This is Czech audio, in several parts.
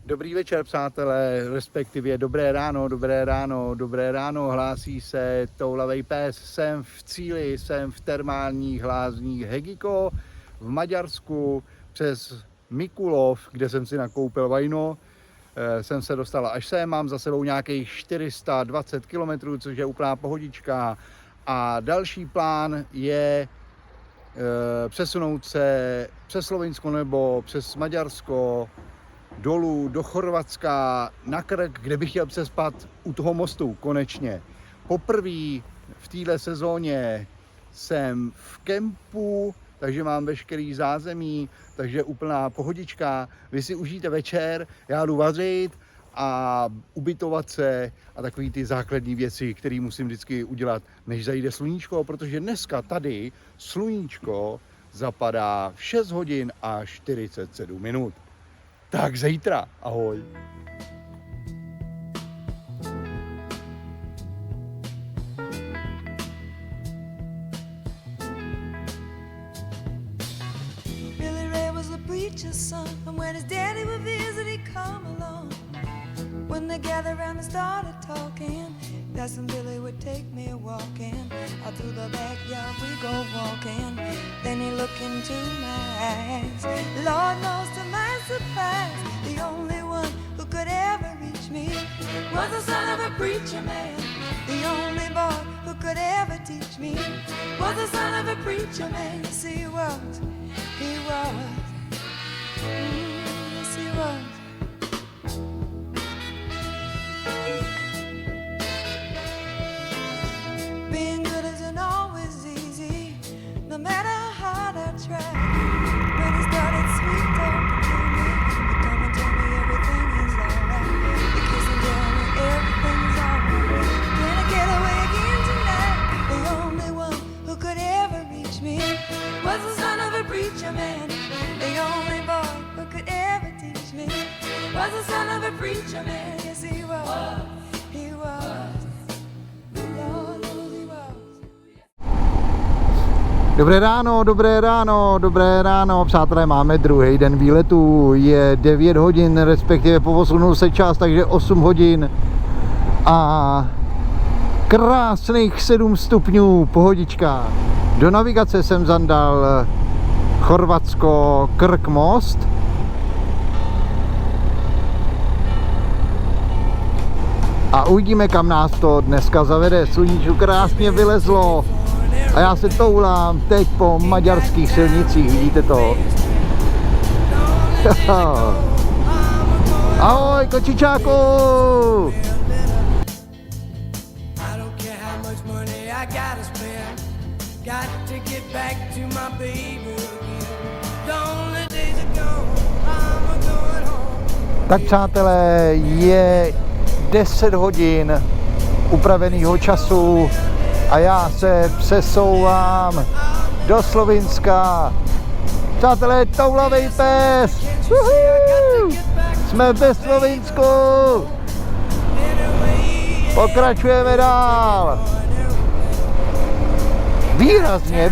Dobrý večer, přátelé, respektive dobré ráno, hlásí se toulavej pes. Jsem v cíli, jsem v termálních lázních Hegiko v Maďarsku přes Mikulov, kde jsem si nakoupil vajno. Jsem se dostal až sem, mám za sebou nějakých 420 km, což je úplná pohodička. A další plán je přesunout se přes Slovinsko nebo přes Maďarsko dolů do Chorvatska na Krk, kde bych chtěl přespat u toho mostu konečně. Poprvé v téhle sezóně jsem v kempu, takže mám veškerý zázemí, takže úplná pohodička. Vy si užijte večer, já jdu vařit a ubytovat se a takový ty základní věci, které musím vždycky udělat, než zajde sluníčko, protože dneska tady sluníčko zapadá v 6 hodin a 47 minut. Tak zítra, ahoj. Billy Ray was a preacher's son, and when his daddy would visit, he'd come along. When they gathered around and started talking, Cousin Billy would take me walking. Out through the backyard we go walking. Then he looked into my eyes. Lord knows to my surprise, the only one who could ever reach me was the son of a preacher man. The only boy who could ever teach me was the son of a preacher man. Yes, he was. He was. Yes, he was. Being good isn't always easy, no matter how hard I try. When he started sweet talking to me, he come and tell me everything is alright. He kiss and tell me everything's alright. Can I get away again tonight? The only one who could ever reach me was the son of a preacher man. The only boy who could ever teach me was the son of a preacher man. Yes, he was. He was. Lord knows he was. Dobré ráno, přátelé, máme druhý den výletu, je 9 hodin, respektive posunul se čas, takže 8 hodin a krásných 7 stupňů, pohodička. Do navigace jsem zandal Chorvatsko Krk most. A uvidíme, kam nás to dneska zavede. Sluníčko krásně vylezlo a já se toulám teď po maďarských silnicích, vidíte to? Ahoj, kočičáku! Tak přátelé, je 10 hodin upraveného času a já se přesouvám do Slovinska. Přátelé, toulavej pes! Jsme ve Slovinsku! Pokračujeme dál!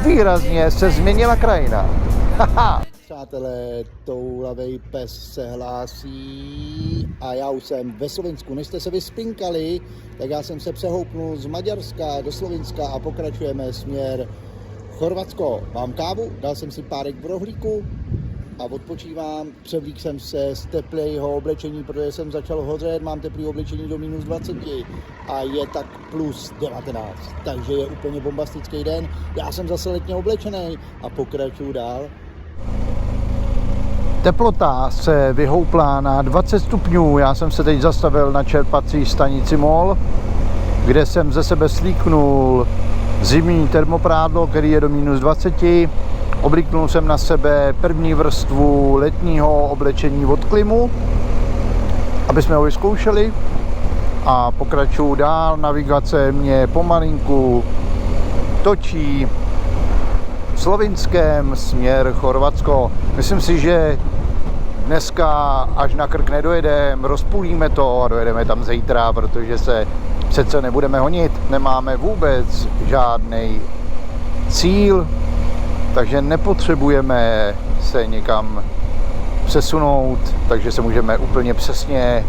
Výrazně se změnila krajina. Přátelé, toulavej pes se hlásí a já už jsem ve Slovinsku. Než jste se vyspinkali, tak já jsem se přehoupnul z Maďarska do Slovinska a pokračujeme směr Chorvatsko. Mám kávu, dal jsem si párek v rohlíku a odpočívám. Převlík jsem se z teplého oblečení, protože jsem začal hořet, mám teplé oblečení do minus 20 a je tak plus 19. Takže je úplně bombastický den. Já jsem zase letně oblečený a pokračuju dál. Teplota se vyhoupla na 20 stupňů. Já jsem se teď zastavil na čerpací stanici MOL, kde jsem ze sebe slíknul zimní termoprádlo, který je do minus 20. Obliknul jsem na sebe první vrstvu letního oblečení od Klimu, aby jsme ho vyzkoušeli. A pokračuju dál. Navigace mě pomalinku točí Slovinském směr Chorvatsko. Myslím si, že dneska až na Krk nedojedeme, rozpůlíme to a dojedeme tam zítra, protože se přece nebudeme honit. Nemáme vůbec žádný cíl, takže nepotřebujeme se někam přesunout, takže se můžeme úplně přesně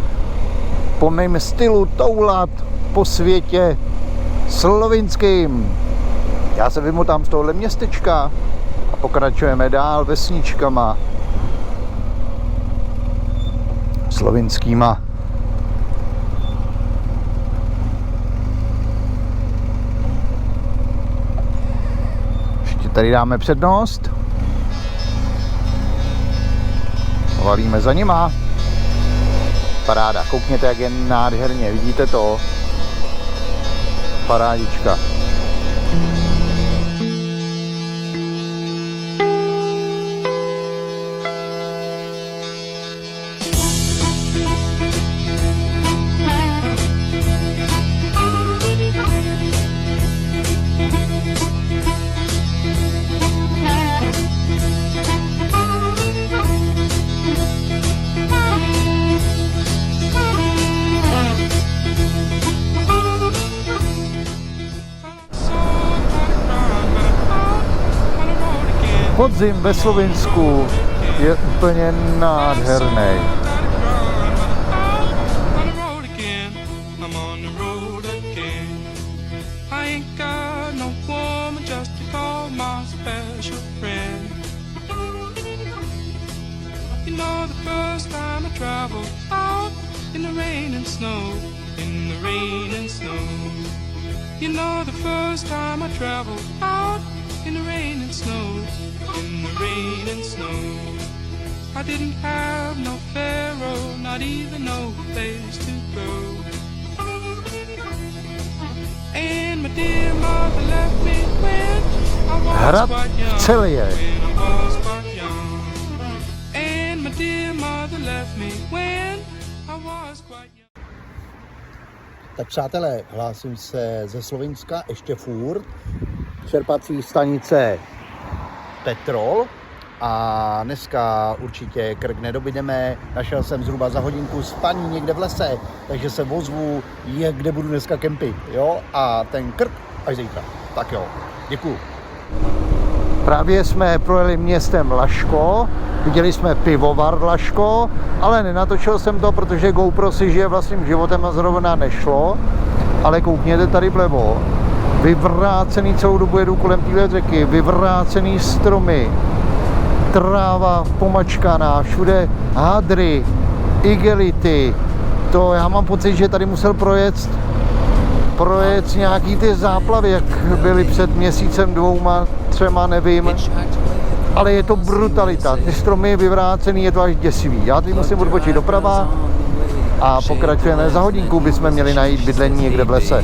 po mém stylu toulat po světě slovinským. Já se vymotám z tohohle městečka a pokračujeme dál vesničkama slovinskýma. Ještě tady dáme přednost. Valíme za nima. Paráda, koukněte, jak je nádherně, vidíte to? Parádička. Podzim ve Slovinsku je úplně nádherný. You know the first time I traveled out in the rain and snow, in the rain and snow. I didn't have no pharaoh, not even no place to go. And my dear mother left me when I was quite young, when I was quite young. And my dear mother left me when I was quite young. Tak přátelé, hlásím se ze Slovinska ještě furt. Čerpací stanice Petrol. A dneska určitě Krk nedobydeme. Našel jsem zhruba za hodinku spaní někde v lese, takže se ozvu, kde budu dneska kempit. Jo? A ten Krk až zítra. Tak jo, děkuju. Právě jsme projeli městem Laško, viděli jsme pivovar Laško, ale nenatočil jsem to, protože GoPro si žije vlastním životem a zrovna nešlo. Ale koukněte tady vlevo, vyvrácený, celou dobu jedu kolem téhle řeky, vyvrácený stromy, tráva pomačkaná, všude hadry, igelity. To já mám pocit, že tady musel projet nějaký ty záplavy, jak byly před měsícem, 2, 3, nevím. Ale je to brutalita, ty stromy vyvrácený, je to až děsivý. Já teď musím odbočit doprava a pokračujeme. Za hodinku bychom měli najít bydlení někde v lese.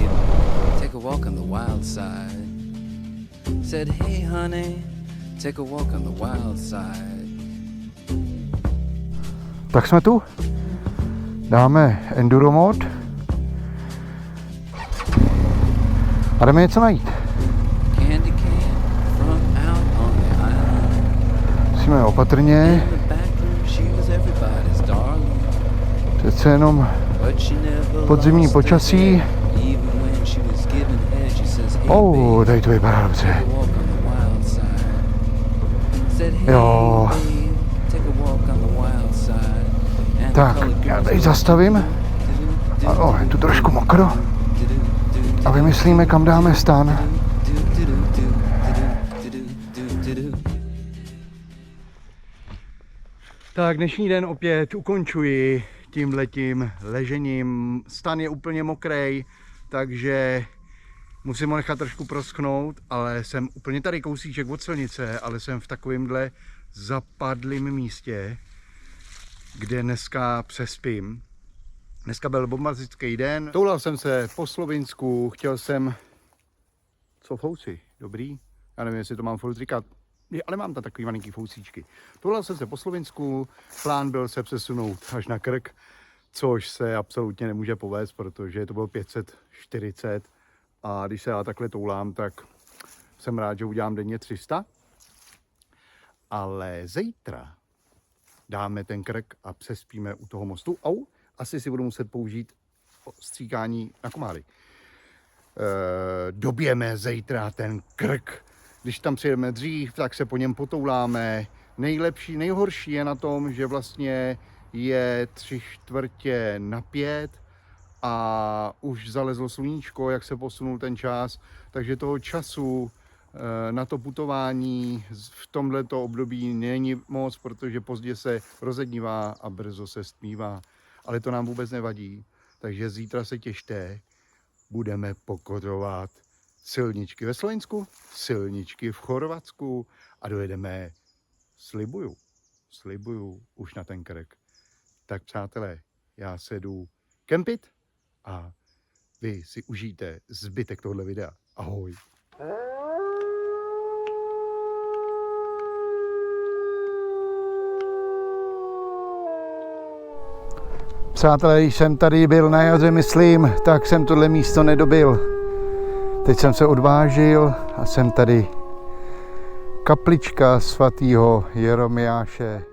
Tak jsme tu. Dáme enduro mod. A jdeme něco najít. Musíme opatrně. Přece jenom podzimní počasí. Tady to vypadá dobře. Jo. Tak, já tady zastavím. Ano, je tu trošku mokro. A vymyslíme, kam dáme stan. Tak dnešní den opět ukončuji tímhletím ležením. Stan je úplně mokrej, takže musím ho nechat trošku proschnout, ale jsem úplně tady kousíček od silnice, ale jsem v takovémhle zapadlém místě, kde dneska přespím. Dneska byl bombastický den. Toulal jsem se po Slovinsku, chtěl jsem... Co fousy? Dobrý? Já nevím, jestli to mám furt říkat. Ale mám tam takový malinký fousíčky. Toulal jsem se po Slovinsku, plán byl se přesunout až na Krk, což se absolutně nemůže povést, protože to bylo 540 a když se já takhle toulám, tak jsem rád, že udělám denně 300. Ale zítra dáme ten Krk a přespíme u toho mostu. Asi si budu muset použít stříkání na komáry. Dobijeme zítra ten Krk. Když tam přijedeme dřív, tak se po něm potouláme, Nejhorší je na tom, že vlastně je 3/4 a už zalezlo sluníčko, jak se posunul ten čas, takže toho času na to putování v tomto období není moc, protože pozdě se rozednívá a brzo se stmívá. Ale to nám vůbec nevadí, takže zítra se těšte, budeme pokorovat silničky ve Slovensku, silničky v Chorvatsku a dojedeme, slibuju už na ten krk. Tak přátelé, já se jdu kempit a vy si užijte zbytek tohle videa. Ahoj. Přátelé, když jsem tady byl na jaře, myslím, tak jsem tohle místo nedobil. Teď jsem se odvážil a jsem tady. Kaplička svatého Jeromiáše.